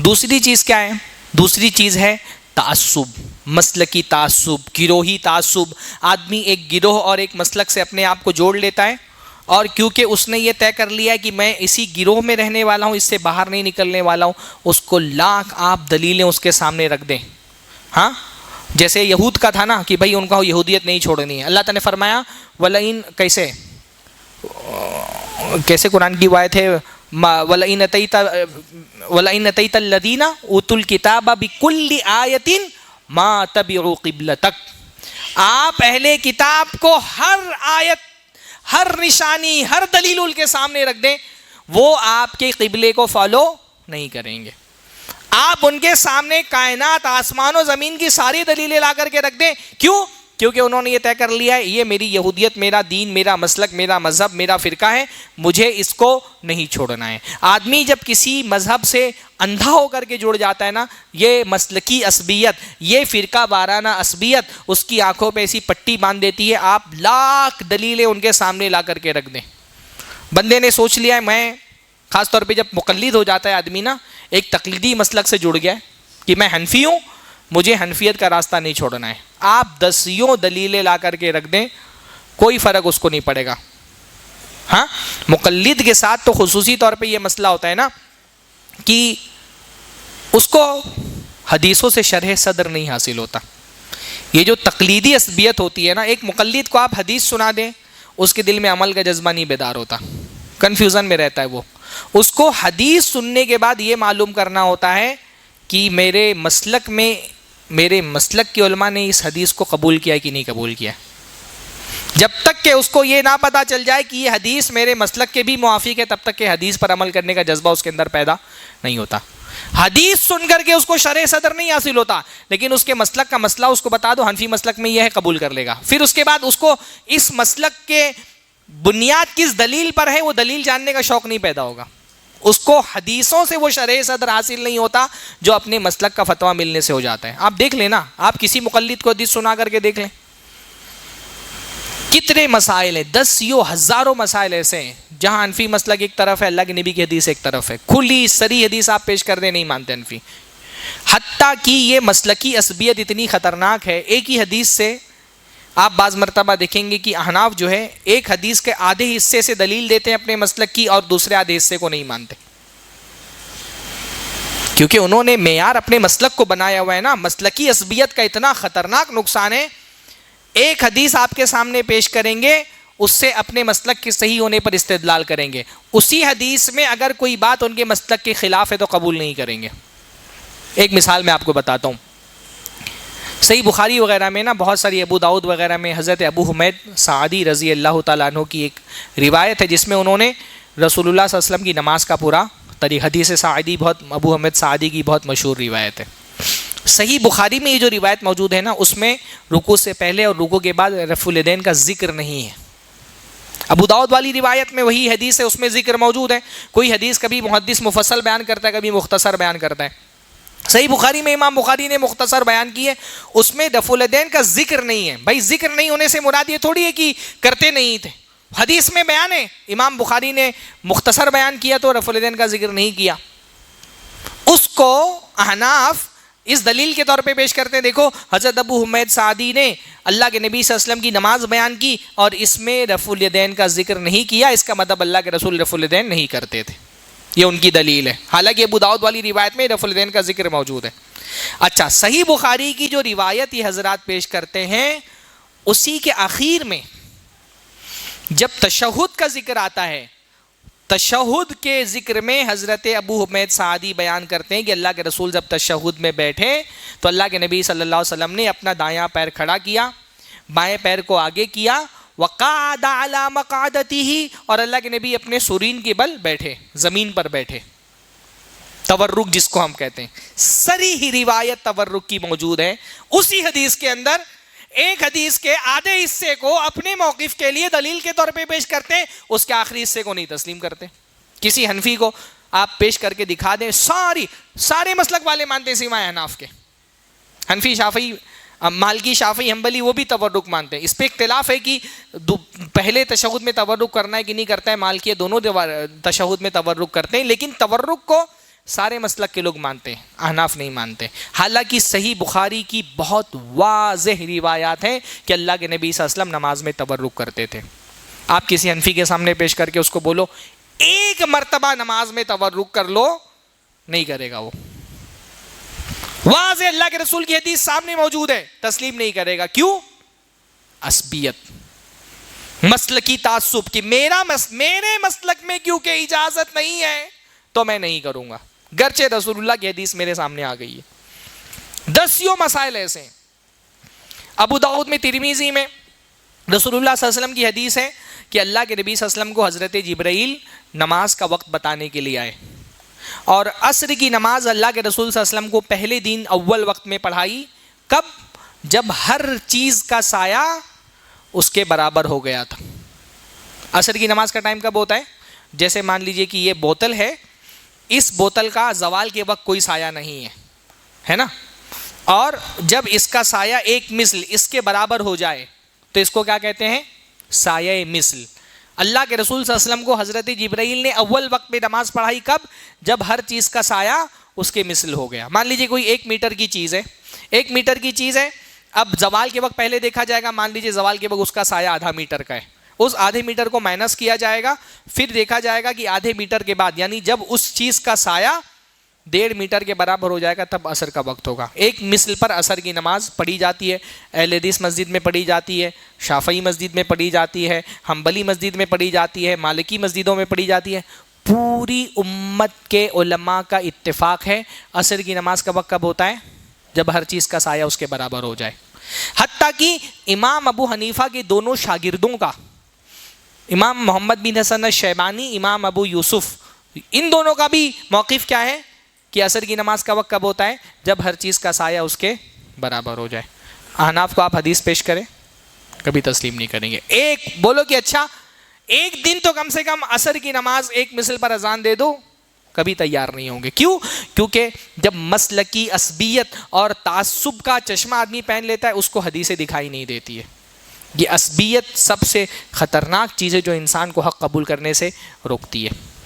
دوسری چیز کیا ہے؟ دوسری چیز ہے تعصب، مسلکی تعصب، گروہی تعصب. آدمی ایک گروہ اور ایک مسلک سے اپنے آپ کو جوڑ لیتا ہے، اور کیونکہ اس نے یہ طے کر لیا ہے کہ میں اسی گروہ میں رہنے والا ہوں، اس سے باہر نہیں نکلنے والا ہوں، اس کو لاکھ آپ دلیلیں اس کے سامنے رکھ دیں. ہاں جیسے یہود کا تھا نا کہ بھائی ان کو یہودیت نہیں چھوڑنی ہے. اللہ تعالیٰ نے فرمایا وَلَئِن، کیسے قرآن کی آیت ہے، وَلَئِنْ أَتَيْتَ الَّذِينَ أُوتُوا الْكِتَابَ بِكُلِّ آیَةٍ مَا تَبِعُوا قِبْلَتَكَ. آپ اہل کتاب کو ہر آیت، ہر نشانی، ہر دلیل ان کے سامنے رکھ دیں، وہ آپ کے قبلے کو فالو نہیں کریں گے. آپ ان کے سامنے کائنات، آسمان و زمین کی ساری دلیلیں لا کر کے رکھ دیں. کیوں؟ کیونکہ انہوں نے یہ طے کر لیا ہے یہ میری یہودیت، میرا دین، میرا مسلک، میرا مذہب، میرا فرقہ ہے، مجھے اس کو نہیں چھوڑنا ہے. آدمی جب کسی مذہب سے اندھا ہو کر کے جڑ جاتا ہے نا، یہ مسلکی عصبیت، یہ فرقہ وارانہ عصبیت اس کی آنکھوں پہ ایسی پٹی باندھ دیتی ہے. آپ لاکھ دلیلیں ان کے سامنے لا کر کے رکھ دیں. بندے نے سوچ لیا ہے، میں خاص طور پہ جب مقلد ہو جاتا ہے آدمی نا، ایک تقلیدی مسلک سے جڑ گیا ہے کہ میں حنفی ہوں، مجھے حنفیت کا راستہ نہیں چھوڑنا ہے. آپ دسیوں دلیلیں لا کر کے رکھ دیں، کوئی فرق اس کو نہیں پڑے گا. ہاں مقلد کے ساتھ تو خصوصی طور پہ یہ مسئلہ ہوتا ہے نا کہ اس کو حدیثوں سے شرح صدر نہیں حاصل ہوتا. یہ جو تقلیدی عصبیت ہوتی ہے نا، ایک مقلد کو آپ حدیث سنا دیں، اس کے دل میں عمل کا جذبہ نہیں بیدار ہوتا، کنفیوژن میں رہتا ہے وہ. اس کو حدیث سننے کے بعد یہ معلوم کرنا ہوتا ہے کہ میرے مسلک کے علماء نے اس حدیث کو قبول کیا کہ نہیں قبول کیا. جب تک کہ اس کو یہ نہ پتا چل جائے کہ یہ حدیث میرے مسلک کے بھی موافق ہے، تب تک کہ حدیث پر عمل کرنے کا جذبہ اس کے اندر پیدا نہیں ہوتا. حدیث سن کر کے اس کو شرح صدر نہیں حاصل ہوتا، لیکن اس کے مسلک کا مسئلہ اس کو بتا دو، حنفی مسلک میں یہ ہے، قبول کر لے گا. پھر اس کے بعد اس کو اس مسلک کے بنیاد کس دلیل پر ہے وہ دلیل جاننے کا شوق نہیں پیدا ہوگا. اس کو حدیثوں سے وہ شرح صدر حاصل نہیں ہوتا جو اپنے مسلک کا فتویٰ ملنے سے ہو جاتا ہے. آپ دیکھ لیں نا، آپ کسی مقلد کو حدیث سنا کر کے دیکھ لیں، کتنے مسائل ہیں، دسیوں ہزاروں مسائل ایسے ہیں جہاں حنفی مسلک ایک طرف ہے، اللہ کے نبی کی حدیث ایک طرف ہے، کھلی سری حدیث آپ پیش کر دیں نہیں مانتے حنفی. حتیٰ کہ یہ مسلکی عصبیت اتنی خطرناک ہے، ایک ہی حدیث سے آپ بعض مرتبہ دیکھیں گے کہ احناف جو ہے ایک حدیث کے آدھے حصے سے دلیل دیتے ہیں اپنے مسلک کی اور دوسرے آدھے حصے کو نہیں مانتے، کیونکہ انہوں نے معیار اپنے مسلک کو بنایا ہوا ہے نا. مسلکی عصبیت کا اتنا خطرناک نقصان ہے، ایک حدیث آپ کے سامنے پیش کریں گے، اس سے اپنے مسلک کے صحیح ہونے پر استدلال کریں گے، اسی حدیث میں اگر کوئی بات ان کے مسلک کے خلاف ہے تو قبول نہیں کریں گے. ایک مثال میں آپ کو بتاتا ہوں، صحیح بخاری وغیرہ میں نا بہت ساری، ابو داؤد وغیرہ میں حضرت ابو حمید سعدی رضی اللہ تعالیٰ عنہ کی ایک روایت ہے جس میں انہوں نے رسول اللہ صلی اللہ علیہ وسلم کی نماز کا پورا طریقہ، حدیث سعدی بہت، ابو حمید سعدی کی بہت مشہور روایت ہے. صحیح بخاری میں یہ جو روایت موجود ہے نا، اس میں رکوع سے پہلے اور رکوع کے بعد رفع الیدین کا ذکر نہیں ہے. ابو داؤد والی روایت میں وہی حدیث ہے، اس میں ذکر موجود ہے. کوئی حدیث کبھی محدث مفصل بیان کرتا ہے، کبھی مختصر بیان کرتا ہے. صحیح بخاری میں امام بخاری نے مختصر بیان کی ہے، اس میں رفع الیدین کا ذکر نہیں ہے. بھائی ذکر نہیں ہونے سے مراد یہ تھوڑی ہے کہ کرتے نہیں تھے، حدیث میں بیان ہے، امام بخاری نے مختصر بیان کیا تو رفع الیدین کا ذکر نہیں کیا. اس کو احناف اس دلیل کے طور پہ پیش کرتے ہیں، دیکھو حضرت ابو حمید سعدی نے اللہ کے نبی صلی اللہ علیہ وسلم کی نماز بیان کی اور اس میں رفع الیدین کا ذکر نہیں کیا، اس کا مطلب اللہ کے رسول رفع الیدین نہیں کرتے تھے. یہ ان کی دلیل ہے، حالانکہ ابو داؤد والی روایت میں رفع الیدین کا ذکر موجود ہے. اچھا، صحیح بخاری کی جو روایت یہ حضرات پیش کرتے ہیں، اسی کے آخر میں جب تشہد کا ذکر آتا ہے، تشہد کے ذکر میں حضرت ابو حمید سعدی بیان کرتے ہیں کہ اللہ کے رسول جب تشہد میں بیٹھے تو اللہ کے نبی صلی اللہ علیہ وسلم نے اپنا دایاں پیر کھڑا کیا، بائیں پیر کو آگے کیا، وقعد علی مقعدتہ، اور اللہ کے نبی اپنے سرین کے بل بیٹھے، زمین پر بیٹھے. تورک جس کو ہم کہتے ہیں، صریح روایت تورک کی موجود ہے. اسی حدیث کے اندر ایک حدیث کے آدھے حصے کو اپنے موقف کے لیے دلیل کے طور پہ پیش کرتے ہیں، اس کے آخری حصے کو نہیں تسلیم کرتے. کسی حنفی کو آپ پیش کر کے دکھا دیں، سارے مسلک والے مانتے ہیں سوائے احناف کے. حنفی، شافعی، مالکی، شافعی، حنبلی وہ بھی تورک مانتے ہیں. اس پہ اختلاف ہے کہ پہلے تشہد میں تورک کرنا ہے کہ نہیں کرتا ہے. مالکی دونوں تشہد میں تورک کرتے ہیں، لیکن تورک کو سارے مسلک کے لوگ مانتے ہیں، احناف نہیں مانتے. حالانکہ صحیح بخاری کی بہت واضح روایات ہیں کہ اللہ کے نبی صلی اللہ علیہ وسلم نماز میں تورک کرتے تھے. آپ کسی حنفی کے سامنے پیش کر کے اس کو بولو ایک مرتبہ نماز میں تورک کر لو، نہیں کرے گا. وہ واضح اللہ کے رسول کی حدیث سامنے موجود ہے، تسلیم نہیں کرے گا. کیوں؟ عصبیت، مسلکی تعصب کہ میرے مسلک میں کیونکہ اجازت نہیں ہے تو میں نہیں کروں گا، گرچہ رسول اللہ کی حدیث میرے سامنے آ گئی ہے. دسیوں مسائل ایسے ہیں. ابو داؤد میں، ترمذی میں رسول اللہ صلی اللہ علیہ وسلم کی حدیث ہے کہ اللہ کے نبی صلی اللہ علیہ وسلم کو حضرت جبرائیل نماز کا وقت بتانے کے لیے آئے، اور عصر کی نماز اللہ کے رسول صلی اللہ علیہ وسلم کو پہلے دن اول وقت میں پڑھائی. کب؟ جب ہر چیز کا سایہ اس کے برابر ہو گیا تھا. عصر کی نماز کا ٹائم کب ہوتا ہے؟ جیسے مان لیجئے کہ یہ بوتل ہے، اس بوتل کا زوال کے وقت کوئی سایہ نہیں ہے نا، اور جب اس کا سایہ ایک مثل اس کے برابر ہو جائے تو اس کو کیا کہتے ہیں؟ سایہ مثل. اللہ کے رسول صلی اللہ علیہ وسلم کو حضرت جبرائیل نے اول وقت میں نماز پڑھائی کب؟ جب ہر چیز کا سایہ اس کے مثل ہو گیا. مان لیجئے کوئی 1 میٹر کی چیز ہے، 1 میٹر کی چیز ہے، اب زوال کے وقت پہلے دیکھا جائے گا، مان لیجئے زوال کے وقت اس کا سایہ آدھا میٹر کا ہے، اس آدھے میٹر کو مائنس کیا جائے گا، پھر دیکھا جائے گا کہ آدھے میٹر کے بعد یعنی جب اس چیز کا سایہ 1.5 میٹر کے برابر ہو جائے گا تب عصر کا وقت ہوگا. ایک مثل پر عصر کی نماز پڑھی جاتی ہے. اہل حدیث مسجد میں پڑھی جاتی ہے، شافعی مسجد میں پڑھی جاتی ہے، حنبلی مسجد میں پڑھی جاتی ہے، مالکی مسجدوں میں پڑھی جاتی ہے. پوری امت کے علماء کا اتفاق ہے عصر کی نماز کا وقت کب ہوتا ہے؟ جب ہر چیز کا سایہ اس کے برابر ہو جائے. حتیٰ کہ امام ابو حنیفہ کے دونوں شاگردوں کا، امام محمد بن حسن الشیبانی، امام ابو یوسف، ان دونوں کا بھی موقف کیا ہے کہ عصر کی نماز کا وقت کب ہوتا ہے؟ جب ہر چیز کا سایہ اس کے برابر ہو جائے. احناف کو آپ حدیث پیش کریں کبھی تسلیم نہیں کریں گے. ایک بولو کہ اچھا ایک دن تو کم سے کم عصر کی نماز ایک مثل پر اذان دے دو، کبھی تیار نہیں ہوں گے. کیوں؟ کیونکہ جب مسلکی عصبیت اور تعصب کا چشمہ آدمی پہن لیتا ہے اس کو حدیثیں دکھائی نہیں دیتی ہے. یہ عصبیت سب سے خطرناک چیز ہے جو انسان کو حق قبول کرنے سے روکتی ہے.